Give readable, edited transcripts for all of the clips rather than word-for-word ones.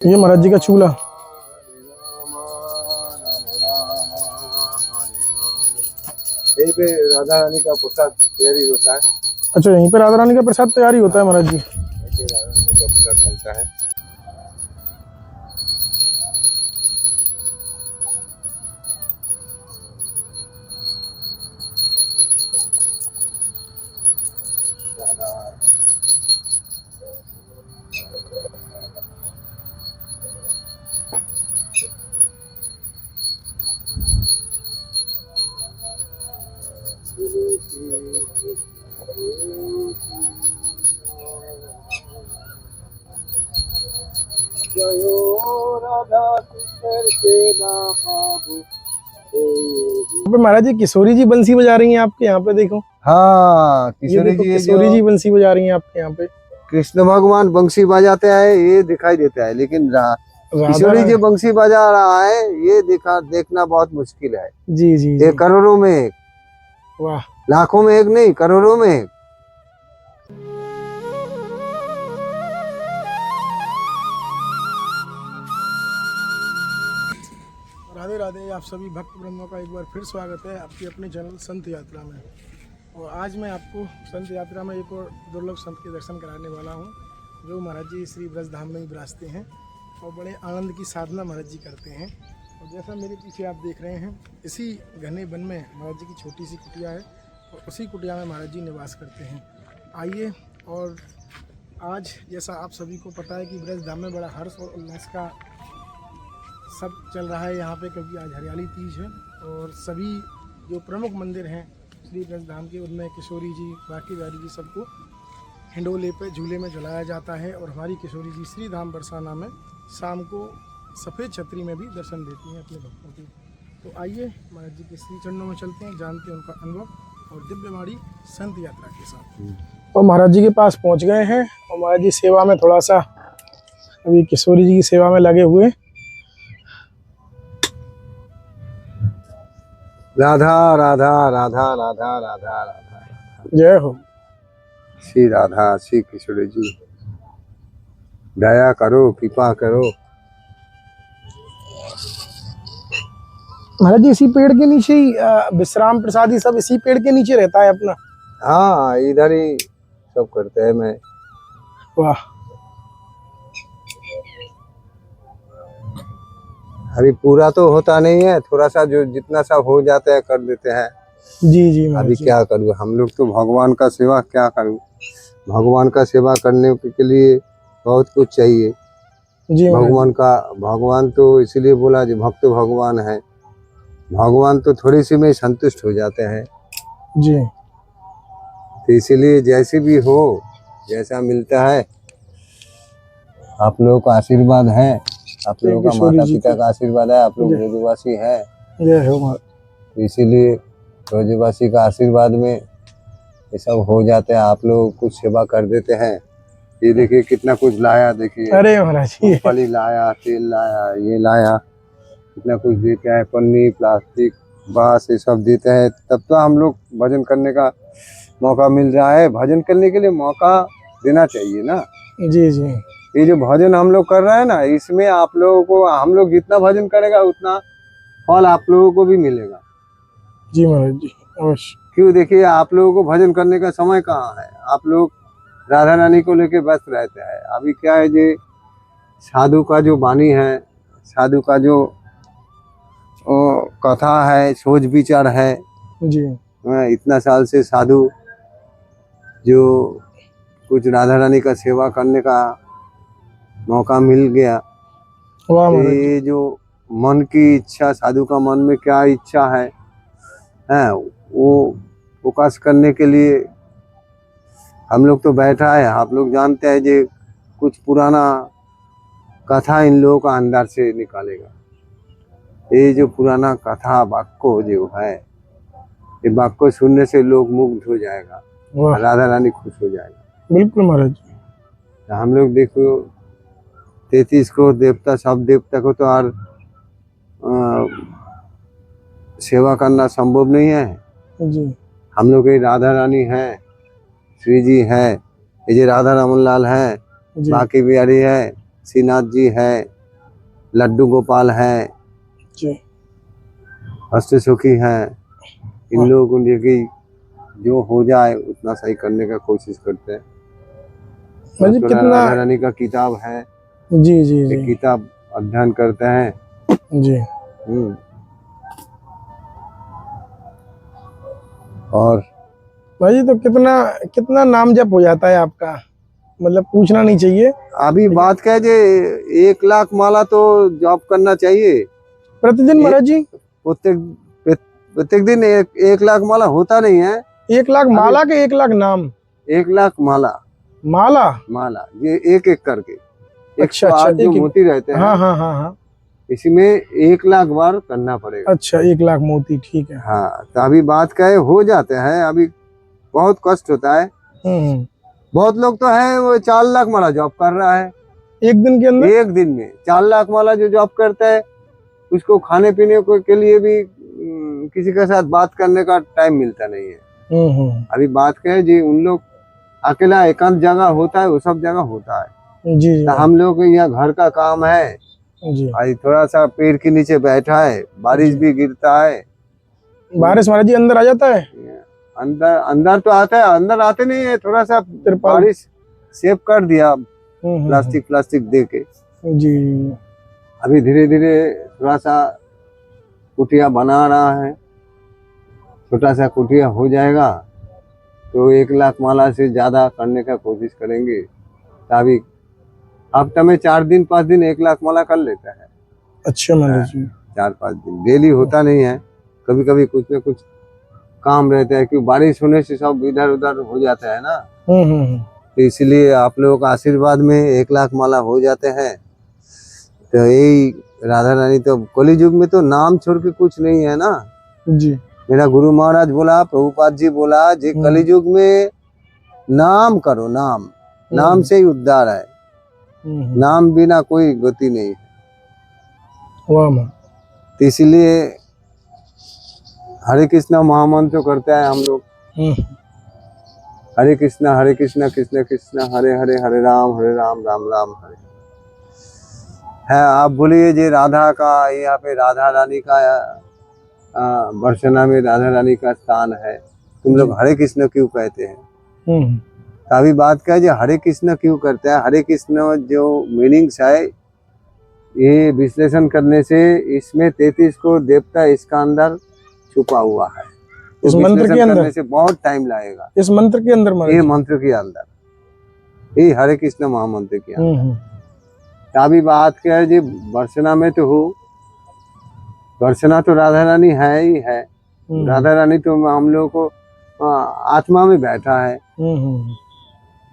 ये महाराज जी का चूल्हा। यहीं पे राधा रानी का प्रसाद तैयारी होता है। अच्छा, यहीं पे राधा रानी का प्रसाद तैयारी होता है महाराज जी। यहीं पे राधा रानी का प्रसाद बनता है। यहाँ पे महाराज जी किशोरी जी बंसी बजा रही हैं आपके यहाँ पे, देखो। हाँ, ये किशोरी देखो, जी किशोरी जी बंसी बजा रही हैं आपके यहाँ पे। कृष्ण भगवान बंसी बजाते हैं ये दिखाई देता है, लेकिन किशोरी जी बंसी बजा रहा है ये देखना बहुत मुश्किल है। जी जी ये करोड़ों में एक, वाह, लाखों में एक नहीं, करोड़ों में एक। राधे राधे। आप सभी भक्त ब्रह्मों का एक बार फिर स्वागत है आपके अपने चैनल संत यात्रा में। और आज मैं आपको संत यात्रा में एक और दुर्लभ संत के दर्शन कराने वाला हूँ, जो महाराज जी श्री ब्रज धाम में ही विराजते हैं और बड़े आनंद की साधना महाराज जी करते हैं। और जैसा मेरे पीछे आप देख रहे हैं, इसी घने वन में महाराज जी की छोटी सी कुटिया है और उसी कुटिया में महाराज जी निवास करते हैं। आइए, और आज जैसा आप सभी को पता है कि ब्रज धाम में बड़ा हर्ष और उल्लास का सब चल रहा है यहाँ पे, क्योंकि आज हरियाली तीज है और सभी जो प्रमुख मंदिर हैं श्री ब्रज धाम के, उनमें किशोरी जी, बाकी बिहारी जी सबको हिंडोले पे झूले में झुलाया जाता है। और हमारी किशोरी जी श्री धाम बरसाना में शाम को सफ़ेद छतरी में भी दर्शन देती हैं अपने भक्तों को। तो आइए महाराज जी के श्री चरणों में चलते हैं, जानते हैं उनका अनुभव और दिव्यवाणी संत यात्रा के साथ। और महाराज जी के पास पहुँच गए हैं और महाराज जी सेवा में थोड़ा सा अभी किशोरी जी की सेवा में लगे हुए। राधा राधा राधा राधा राधा राधा, जय हो श्री राधा श्री किशोरी जी, दया करो, कृपा करो। महाराज जी इसी पेड़ के नीचे ही विश्राम प्रसादी सब इसी पेड़ के नीचे रहता है अपना। हाँ, इधर ही सब करते हैं। मैं वाह, अभी पूरा तो होता नहीं है, थोड़ा सा जो जितना सा हो जाता है कर देते हैं। जी जी महाराज अभी जी। क्या करूँ, हम लोग तो भगवान का सेवा क्या करूँ, भगवान का सेवा करने के लिए बहुत कुछ चाहिए। जी भगवान तो इसीलिए बोला जो भक्त भगवान है, भगवान तो थोड़ी सी में संतुष्ट हो जाते हैं जी। तो इसीलिए जैसे भी हो, जैसा मिलता है, आप लोगों का आशीर्वाद है, आप लोगों का माता पिता का आशीर्वाद है, आप लोग ब्रजवासी है, जय हो। तो इसीलिए ब्रजवासी का आशीर्वाद में ये सब हो जाते हैं। आप लोग कुछ सेवा कर देते हैं। ये देखिए कितना कुछ लाया, देखिए। अरे महाराज जी, मूंगफली लाया, तेल लाया, ये लाया, कितना कुछ देते हैं, पन्नी, प्लास्टिक, बांस, ये सब देते हैं। तब तो हम लोग भजन करने का मौका मिल रहा है। भजन करने के लिए मौका देना चाहिए ना। जी जी। ये जो भजन हम लोग कर रहे हैं ना, इसमें आप लोगों को, हम लोग जितना भजन करेगा उतना फल आप लोगों को भी मिलेगा। जी महाराज जी, अवश्य। क्यों, देखिए आप लोगों को भजन करने का समय कहाँ है, आप लोग राधा रानी को लेके व्यस्त रहते हैं। अभी क्या है, जे साधु का जो वाणी है, साधु का जो कथा है, सोच विचार है जी। इतना साल से साधु जो कुछ राधा रानी का सेवा करने का मौका मिल गया। वाह महाराज जी। ये जो मन की इच्छा, साधु का मन में क्या इच्छा है वो प्रकाश करने के लिए हम लोग तो बैठा है। आप लोग जानते हैं जे कुछ पुराना कथा इन लोगों का अंदर से निकालेगा। ये जो पुराना कथा वाक्य जो है, ये वाक्य सुनने से लोग मुग्ध हो जाएगा, राधा रानी खुश हो जाएगा। बिल्कुल महाराज जी। तो हम लोग देखो 33 करोड़ देवता, सब देवता को तो और सेवा करना संभव नहीं है। जी। हम लोग की राधा रानी है, श्री जी है, ये जो राधा रमन लाल है, बाकी बिहारी है, श्रीनाथ जी है, लड्डू गोपाल है, जी। हस्त सुखी है। इन लोगों को की जो हो जाए उतना सही करने का कोशिश करते हैं। महाराज जी थोड़ा कितना, राधा रानी का किताब है, जी जी ये जी किताब अध्ययन करते हैं। जी। और भाई जी तो कितना कितना नाम जप हो जाता है आपका, मतलब पूछना नहीं चाहिए। अभी बात कह जे 1 लाख माला तो जॉब करना चाहिए प्रतिदिन महाराज जी? प्रत्येक प्रत्येक दिन 1 लाख माला होता नहीं है। 1 लाख माला के 1 लाख नाम? 1 लाख माला, माला? माला ये एक एक करके अच्छा 108 अच्छा, जो मोती रहते हैं, हाँ हाँ हाँ हाँ। इसमें 1 लाख बार करना पड़ेगा। अच्छा 1 लाख मोती, ठीक है। हाँ, तो अभी बात कहे हो जाते हैं। अभी बहुत कष्ट होता है। हम्म। बहुत लोग तो है वो 4 लाख माला जॉब कर रहा है एक दिन के अंदर? एक दिन में 4 लाख माला जो जॉब करता है, उसको खाने पीने को के लिए भी किसी के साथ बात करने का टाइम मिलता नहीं है। अभी बात कहे जी उन लोग अकेला एकांत जगह होता है, वो सब जगह होता है। जी जी तो हम लोग को यहाँ घर का काम है, जी। आज थोड़ा सा पेड़ के नीचे बैठा है, बारिश भी गिरता है। बारिश महाराज जी अंदर आ जाता है? अंदर अंदर तो आता है, अंदर आते नहीं है। थोड़ा सा तिरपाल? बारिश सेव कर दिया प्लास्टिक प्लास्टिक दे के। जी। अभी धीरे धीरे थोड़ा सा कुटिया बना रहा है, छोटा सा कुटिया हो जाएगा तो 1 लाख माला से ज्यादा करने का कोशिश करेंगे। अभी हफ्ते में 4 दिन 5 दिन 1 लाख माला कर लेता है। अच्छा महाराज जी। 4-5 दिन डेली होता नहीं है, कभी कभी कुछ न कुछ काम रहता है, क्योंकि बारिश होने से सब इधर उधर हो जाता है ना। तो इसलिए आप लोगों का आशीर्वाद में 1 लाख माला हो जाते हैं। तो यही राधा रानी, तो कली युग में तो नाम छोड़ के कुछ नहीं है ना जी। मेरा गुरु महाराज बोला, प्रभुपाद जी बोला जी, कली युग में नाम करो, नाम नाम से ही उद्धार है। नाम बिना कोई गति नहीं है। वाह। तो इसलिए हरे कृष्णा महामंत्र करते हैं हम लोग। हरे कृष्णा कृष्ण कृष्ण हरे हरे, हरे राम राम राम हरे है। आप बोलिए जी राधा का, यहाँ पे राधा रानी का बरसना में राधा रानी का स्थान है, तुम लोग हरे कृष्ण क्यों कहते हैं? तो अभी बात क्या है, जो हरे कृष्ण क्यों करते हैं? हरे कृष्ण जो मीनिंग्स है, ये विश्लेषण करने से इसमें 33 को देवता इसका अंदर छुपा हुआ है। इस मंत्र के अंदर करने से बहुत टाइम लगेगा। इस मंत्र के अंदर ये मंत्र के अंदर, ये हरे कृष्ण महामंत्र के अंदर। अभी बात क्या है जी, बरसना में तो हो, बरसना तो राधा रानी है ही है। राधा रानी तो हम लोग को आत्मा में बैठा है।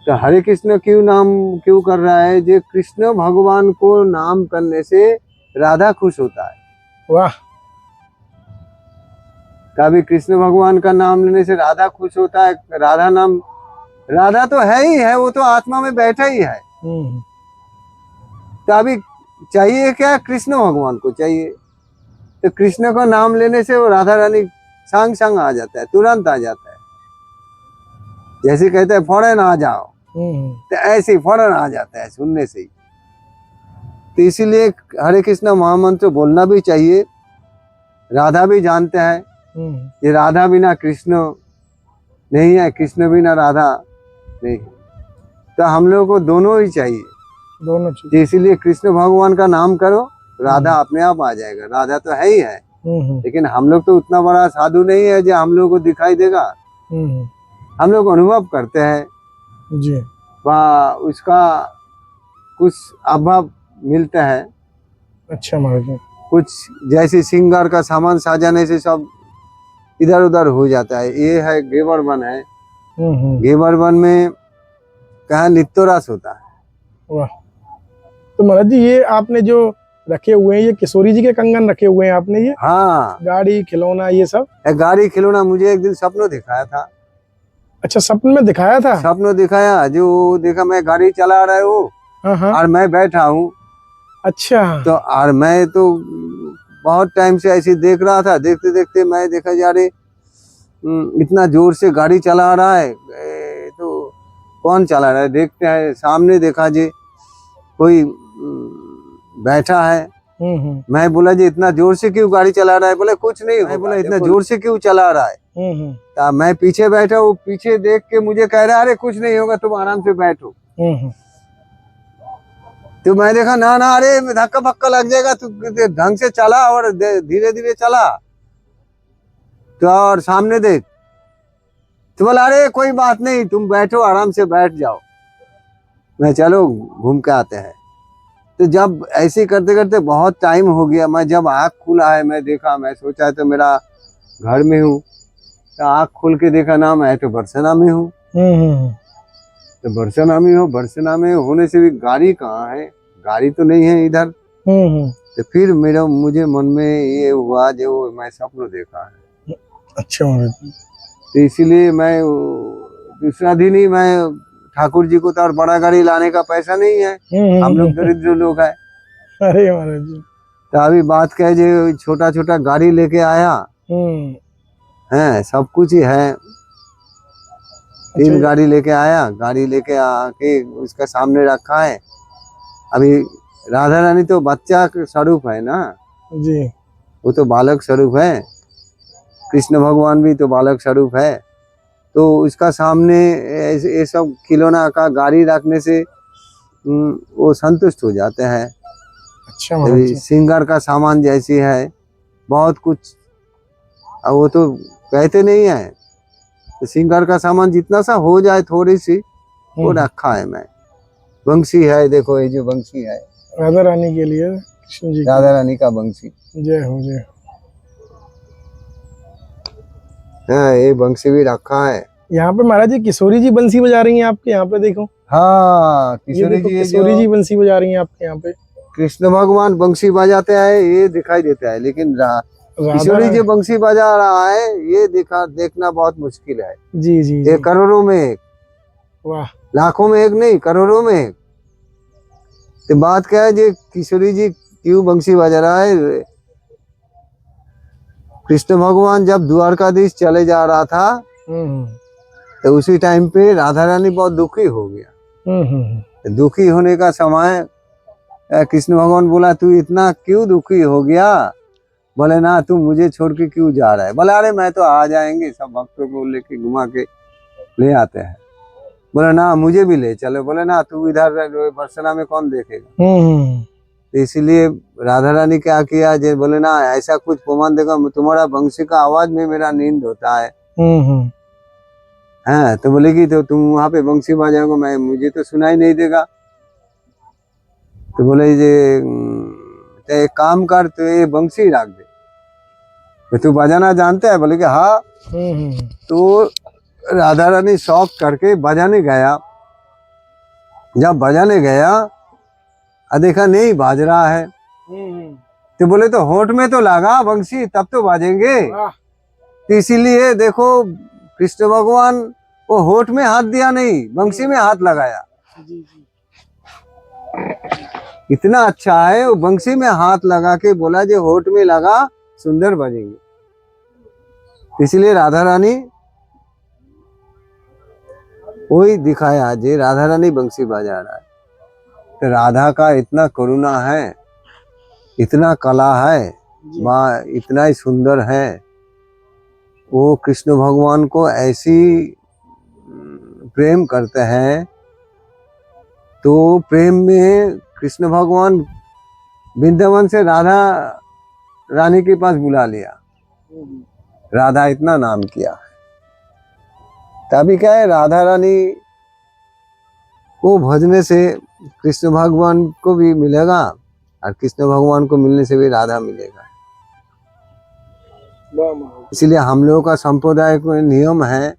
तो हरे कृष्ण क्यों नाम क्यों कर रहा है? जो कृष्ण भगवान को नाम करने से राधा खुश होता है। वाह। कभी कृष्ण भगवान का नाम लेने से राधा खुश होता है। राधा नाम, राधा तो है ही है, वो तो आत्मा में बैठा ही है। तो अभी चाहिए क्या? कृष्ण भगवान को चाहिए। तो कृष्ण का नाम लेने से वो राधा रानी संग संग आ जाता है, तुरंत आ जाता है। जैसे कहते हैं फौरन आ जाओ, तो ऐसे ही फौरन आ जाता है सुनने से ही। तो इसीलिए हरे कृष्ण महामंत्र बोलना भी चाहिए। राधा भी जानते हैं ये राधा बिना कृष्ण नहीं है, कृष्ण बिना राधा नहीं। तो हम लोग को दोनों ही चाहिए, दोनों चीज। इसीलिए कृष्ण भगवान का नाम करो, राधा अपने आप आ जाएगा। राधा तो है ही है, लेकिन हम लोग तो उतना बड़ा साधु नहीं है जो हम लोग को दिखाई देगा। हम लोग अनुभव करते हैं जी। उसका कुछ अभाव मिलता है। अच्छा महाराज जी। कुछ जैसे सिंगार का सामान साजाने से सब इधर उधर हो जाता है। ये है घेवर वन है, घेवर वन में कहा नित्योरास होता है। वाह। तो महाराज जी ये आपने जो रखे हुए हैं, ये किशोरी जी के कंगन रखे हुए हैं आपने? ये हाँ, गाड़ी खिलौना ये सब? गाड़ी खिलौना मुझे एक दिन सपनों दिखाया था। अच्छा, सपने में दिखाया था? सपनों दिखाया, जो देखा मैं गाड़ी चला रहा हूँ और मैं बैठा हूँ। अच्छा। तो और मैं तो बहुत टाइम से ऐसे देख रहा था, देखते देखते मैं देखा जा रहे इतना जोर से गाड़ी चला रहा है, तो कौन चला रहा है? देखते हैं सामने, देखा जी कोई बैठा है। मैं बोला जी इतना जोर से क्यों गाड़ी चला रहा है? बोले कुछ नहीं। मैं बोला इतना जोर से क्यों चला रहा है? तो मैं पीछे बैठा, वो पीछे देख के मुझे कह रहा है अरे कुछ नहीं होगा, तुम आराम से बैठो। तो मैं देखा ना ना, अरे धक्का पक्का लग जाएगा, तू ढंग से चला और धीरे धीरे चला। तो और सामने देख। तो बोला अरे कोई बात नहीं, तुम बैठो, आराम से बैठ जाओ। मैं चलो घूम के आते हैं। तो जब ऐसे करते करते बहुत टाइम हो गया, मैं जब आँख खुला है, मैं देखा, मैं सोचा तो मेरा घर में हूँ। तो आँख खोल के देखा ना, मैं तो बरसना में हूँ। तो बरसना में हो, बरसना में होने से भी गाड़ी कहाँ है? गाड़ी तो नहीं है इधर। तो फिर मुझे मन में ये हुआ जो मैं सपना देखा है। अच्छा महाराज जी। तो इसीलिए मैं दूसरा दिन ही मैं ठाकुर जी को तो और बड़ा गाड़ी लाने का पैसा नहीं है, हम लोग दरिद्र लोग हैं। अरे महाराज जी। तो अभी बात कहे जो छोटा छोटा गाड़ी लेके आया है, सब कुछ ही है। 3 गाड़ी लेके आया, गाड़ी लेके आके उसका सामने रखा है। अभी राधा रानी तो बच्चा स्वरूप है ना जी, वो तो बालक स्वरूप है। कृष्ण भगवान भी तो बालक स्वरूप है। तो उसका सामने ये सब खिलौना का गाड़ी रखने से वो संतुष्ट हो जाते हैं। अच्छा महाराज जी। सिंगार का सामान जैसी है, बहुत कुछ। अब वो तो कहते नहीं है, तो सिंगार का सामान जितना सा हो जाए थोड़ी सी, वो रखा है। मैं बंसी है, देखो ये जो बंसी है राधा रानी के लिए, कृष्ण जी राधा रानी का बंसी। जय हो जय हो। हाँ, ये बंसी भी रखा है। यहाँ पे महाराज जी किशोरी जी बंसी बजा रही हैं आपके यहाँ पे, देखो। हाँ, ये किशोरी देखो जी, किशोरी जी बंसी बजा रही हैं आपके यहाँ पे। कृष्ण भगवान बंसी बजाते हैं ये दिखाई देता है, लेकिन किशोरी जी बंसी बजा रहा है ये देखना बहुत मुश्किल है। जी जी ये करोड़ों में एक, वाह, लाखों में एक नहीं, करोड़ों में एक। तो बात क्या है जी, किशोरी जी क्यों बंसी बजा रहा है? कृष्ण भगवान जब द्वारकाधीश चले जा रहा था तो उसी टाइम पे राधा रानी बहुत दुखी हो गया। दुखी होने का समय कृष्ण भगवान बोला तू इतना क्यों दुखी हो गया? बोले ना तू मुझे छोड़ के क्यों जा रहा है? बोले अरे मैं तो आ जाएंगे, सब भक्तों को लेके घुमा के ले आते हैं। बोले ना मुझे भी ले चलो। बोले ना तू इधर बरसना में कौन देखेगा? तो इसीलिए राधा रानी क्या किया जे, बोले ना ऐसा कुछ प्रमाण देगा, तुम्हारा बंसी का आवाज में मेरा नींद होता है। हाँ, तो बोले कि तो तुम वहां पे बंसी बजाओगे, मैं मुझे तो सुनाई नहीं देगा। तो बोले जे तो एक काम कर, तो ये बंसी रख दे, तो तू बजाना जानता है? बोले कि हाँ। तो राधा रानी शौक करके बजाने गया। जब बजाने गया देखा नहीं बाज रहा है। तो बोले तो होठ में तो लगा बंसी, तब तो बाजेंगे। तो इसीलिए देखो कृष्ण भगवान वो होठ में हाथ दिया नहीं, बंसी में हाथ लगाया। इतना अच्छा है, वो बंसी में हाथ लगा के बोला जो होठ में लगा सुंदर बजेंगे। इसलिए राधा रानी वही दिखाया जे राधा रानी बंसी बजा रहा है। तो राधा का इतना करुणा है, इतना कला है, माँ इतना ही सुंदर है। वो कृष्ण भगवान को ऐसी प्रेम करते हैं। तो प्रेम में कृष्ण भगवान वृंदावन से राधा रानी के पास बुला लिया। राधा इतना नाम किया। तभी क्या है, राधा रानी को भजने से कृष्ण भगवान को भी मिलेगा और कृष्ण भगवान को मिलने से भी राधा मिलेगा। इसीलिए हम लोगों का संप्रदाय को नियम है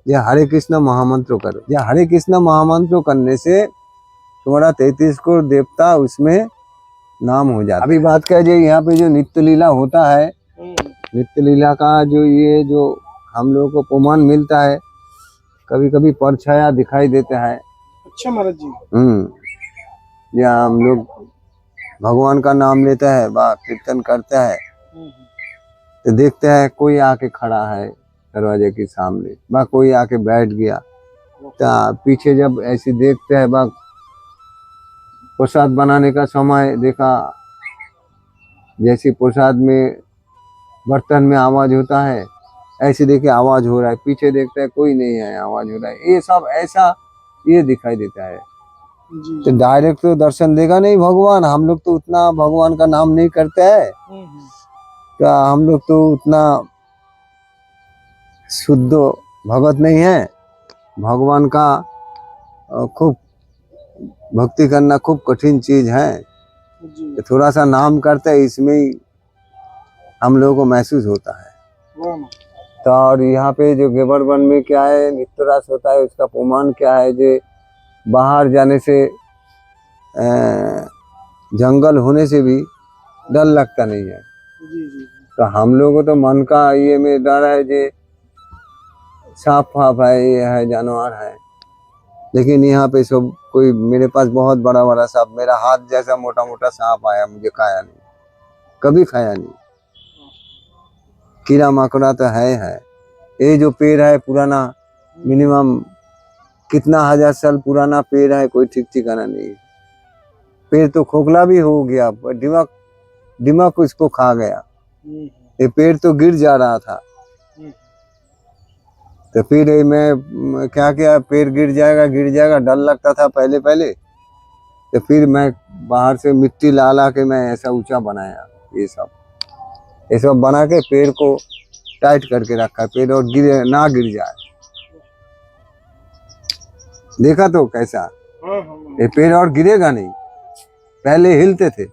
ये हरे कृष्ण महामंत्र करो। ये हरे कृष्ण महामंत्र करने से तुम्हारा 33 करोड़ देवता उसमें नाम हो जाता है। अभी बात करें यहाँ पे जो नित्य लीला होता है, नित्य लीला का जो ये जो हम लोगों को प्रमाण मिलता है, कभी कभी परछाया दिखाई देता है। अच्छा महाराज जी। या हम लोग भगवान का नाम लेते हैं, बा कीर्तन करते हैं, तो देखते हैं कोई आके खड़ा है दरवाजे के सामने, बा कोई आके बैठ गया। तो पीछे जब ऐसे देखते हैं बा प्रसाद बनाने का समय देखा, जैसे प्रसाद में बर्तन में आवाज होता है, ऐसे देखे आवाज हो रहा है, पीछे देखता है कोई नहीं है, आवाज हो रहा है, ये सब ऐसा ये दिखाई देता है। जी तो डायरेक्ट तो दर्शन देगा नहीं भगवान, हम लोग तो उतना भगवान का नाम नहीं करते हैं, तो हम लोग तो उतना शुद्ध भगत नहीं है। भगवान का खूब भक्ति करना खूब कठिन चीज है। जी तो थोड़ा सा नाम करते हैं, इसमें ही हम लोगों को महसूस होता है। वाह माँ। तो और यहाँ पे जो गेबर वन में क्या है नित्यरास होता है, उसका प्रमाण क्या है, जो बाहर जाने से जंगल होने से भी डर लगता नहीं है। जी जी तो हम लोगों को तो मन का ये में डर है, जे सांप फाप है, ये है जानवर है, लेकिन यहाँ पे सब कोई, मेरे पास बहुत बड़ा बड़ा सांप, मेरा हाथ जैसा मोटा मोटा सांप आया, मुझे खाया नहीं, कभी खाया नहीं। कीड़ा मकोड़ा तो है। ये जो पेड़ है पुराना, मिनिमम कितना 1000 साल पुराना पेड़ है, कोई ठीक ठिकाना नहीं। पेड़ तो खोखला भी हो गया, पर दिमाग इसको खा गया। ये पेड़ तो गिर जा रहा था, तो फिर मैं क्या किया, पेड़ गिर जाएगा डर लगता था पहले पहले। तो फिर मैं बाहर से मिट्टी ला के मैं ऐसा ऊंचा बनाया, ये सब बना के पेड़ को टाइट करके रखा, पेड़ और ना गिर जाए। देखा तो कैसा, ये पेड़ और गिरेगा नहीं, पहले हिलते थे।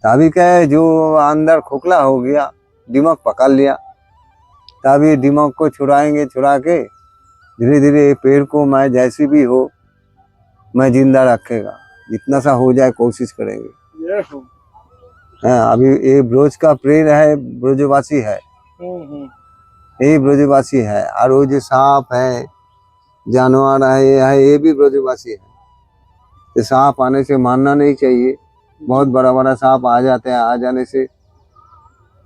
तभी क्या है, जो अंदर खोखला हो गया, दिमाग पकड़ लिया, तभी दिमाग को छुड़ा के धीरे धीरे पेड़ को मैं जैसी भी हो मैं जिंदा रखेगा, जितना सा हो जाए कोशिश करेंगे। हाँ, अभी ये ब्रोज का पेड़ है, ब्रोजवासी है, यही ब्रोजवासी है। और वो जो सांप है, जानवर है, ये भी ब्रोजवासी है। तो सांप आने से मानना नहीं चाहिए, बहुत बड़ा बड़ा सांप आ जाते हैं, आ जाने से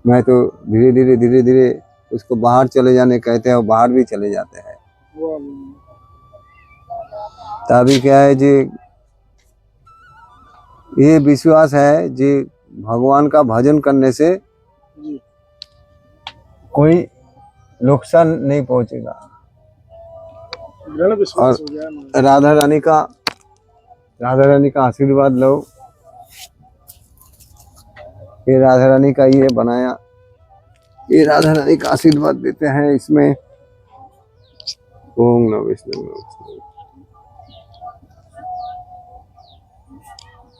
मैं तो धीरे धीरे उसको बाहर चले जाने कहते हैं, और बाहर भी चले जाते हैं। तभी क्या है जी, ये विश्वास है जी, भगवान का भजन करने से कोई नुकसान नहीं पहुंचेगा। और राधा रानी का आशीर्वाद लो। ये राधा रानी का ये बनाया, ये राधा रानी का आशीर्वाद देते हैं इसमें। ओम नमः विष्णु।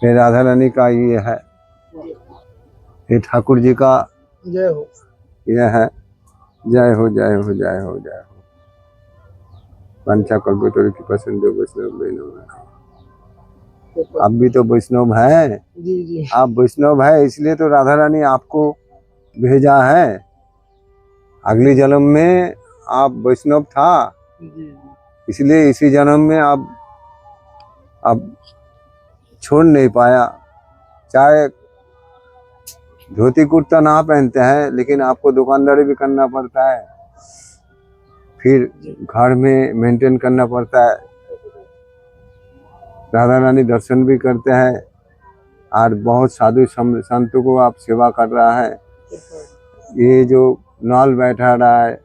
ये राधा रानी का ये है, ये ठाकुर जी का जय हो, यह है। जय हो जय हो जय हो जय हो। पंचा कल्पतरु की पसंद वैष्णव। आप भी तो वैष्णव है, जी जी आप वैष्णव है, इसलिए तो राधा रानी आपको भेजा है। अगले जन्म में आप वैष्णव था, इसलिए इसी जन्म में आप छोड़ नहीं पाया। चाहे धोती कुर्ता ना पहनते हैं, लेकिन आपको दुकानदारी भी करना पड़ता है, फिर घर में मेंटेन करना पड़ता है। राधा रानी दर्शन भी करते हैं, और बहुत साधु संतों को आप सेवा कर रहा है। ये जो नाल बैठा रहा है,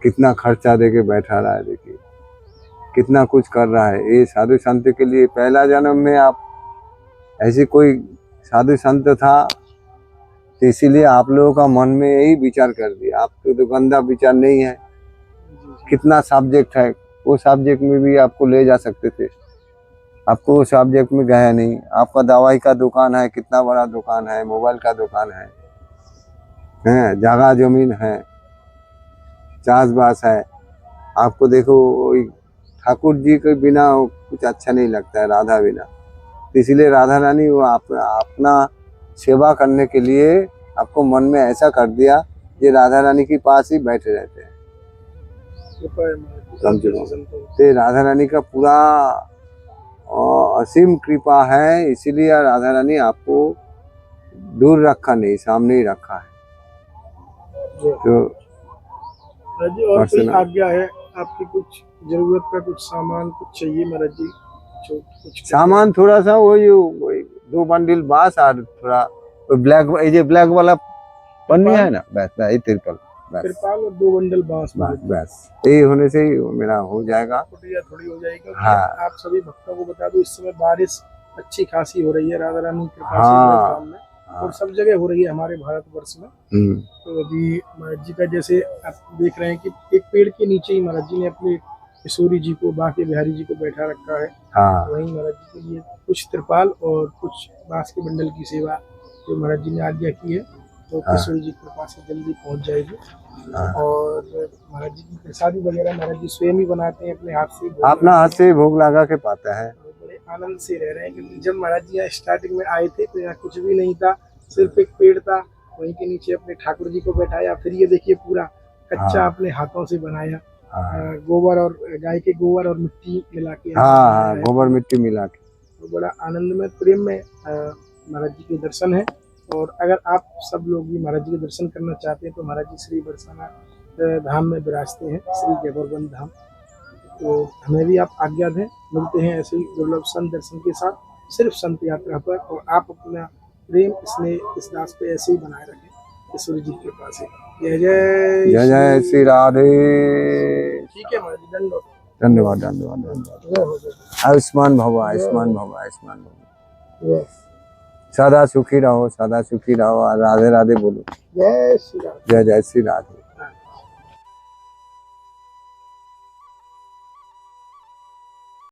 कितना खर्चा देके बैठा रहा है, देखिए कितना कुछ कर रहा है। ये साधु संत के लिए पहला जन्म में आप ऐसे कोई साधु संत था, तो इसीलिए आप लोगों का मन में यही विचार कर दिया। आपको तो गंदा विचार नहीं है, कितना सब्जेक्ट है, वो सब्जेक्ट में भी आपको ले जा सकते थे, आपको वो सब्जेक्ट में गया नहीं। आपका दवाई का दुकान है, कितना बड़ा दुकान है, मोबाइल का दुकान है, जगह जमीन है, चास बास है। आपको देखो ठाकुर जी के बिना कुछ अच्छा नहीं लगता है, राधा बिना। इसलिए राधा रानी वो अपना सेवा करने के लिए आपको मन में ऐसा कर दिया, ये राधा रानी के पास ही बैठे रहते हैं। तो राधा रानी का पूरा असीम कृपा है, इसीलिए राधा रानी आपको दूर रखा नहीं, सामने ही रखा है। तो और कोई आज्ञा है आपकी, कुछ जरूरत का कुछ सामान कुछ चाहिए महाराज जी? कुछ सामान थोड़ा सा वही 2 बंडल बांस और थोड़ा ब्लैक वाला पन्नी है ना, बस यही तिरपल, बस तिरपाल और 2 बंडल बांस बस बस यही होने से ही मेरा हो जाएगा। कुटिया थोड़ी हो जाएगी, क्योंकि हाँ। आप सभी भक्तों को बता दो इस समय बारिश अच्छी खासी हो रही है राधा रानी की कृपा से हाँ, हिंदुस्तान में, और सब जगह हो रही है हमारे भारतवर्ष में। हम्म, तो अभी महाराज जी का जैसे आप देख रहे हैं कि एक पेड़ के नीचे ही महाराज जी ने अपने किशोरी जी को, बांके बिहारी जी को बैठा रखा है। हाँ, वहीं महाराज जी के लिए कुछ तिरपाल और कुछ बांस के बंडल की सेवा जो महाराज जी ने आज्ञा की है, तो किशोरी जी की कृपा से जल्दी पहुंच जाएगी। हाँ। और महाराज जी की प्रसादी वगैरह महाराज जी स्वयं ही बनाते हैं अपने हाथ से, अपना हाथ से भोग लगा के पाता है। बड़े आनंद से रह रहे हैं, क्योंकि जब महाराज जी यहाँ स्टार्टिंग में आए थे तो यहाँ कुछ भी नहीं था, सिर्फ एक पेड़ था, वहीं के नीचे अपने ठाकुर जी को बैठाया। फिर ये देखिए पूरा कच्चा हाँ। अपने हाथों से बनाया, हाँ, गोबर और गाय के गोबर और मिट्टी मिला के हाँ, बनाया हाँ, है। गोबर मिट्टी मिला के। तो बड़ा आनंद में, प्रेम में महाराज जी के दर्शन है। और अगर आप सब लोग भी महाराज जी के दर्शन करना चाहते हैं तो महाराज जी श्री बरसाना धाम में विराजते हैं, श्री गौरवंद धाम। तो हमें भी आप आज्ञा दें, मिलते हैं ऐसे ही दुर्लभ संत दर्शन के साथ, सिर्फ संत यात्रा पर। और आप अपना प्रेम इस दास पे ऐसे ही बनाए रखें ईश्वर जी के कृपा से। जय जय जय जय श्री राधे। ठीक है महाराज जी, दंडवत। धन्यवाद, धन्यवाद, धन्यवाद। जय हो, जय आयुष्मान भव, आयुष्मान भव, आयुष्मान भव। जय सदा सुखी रहो, सदा सुखी रहो। राधे राधे बोलो। जय श्री राम। जय जय श्री राधे।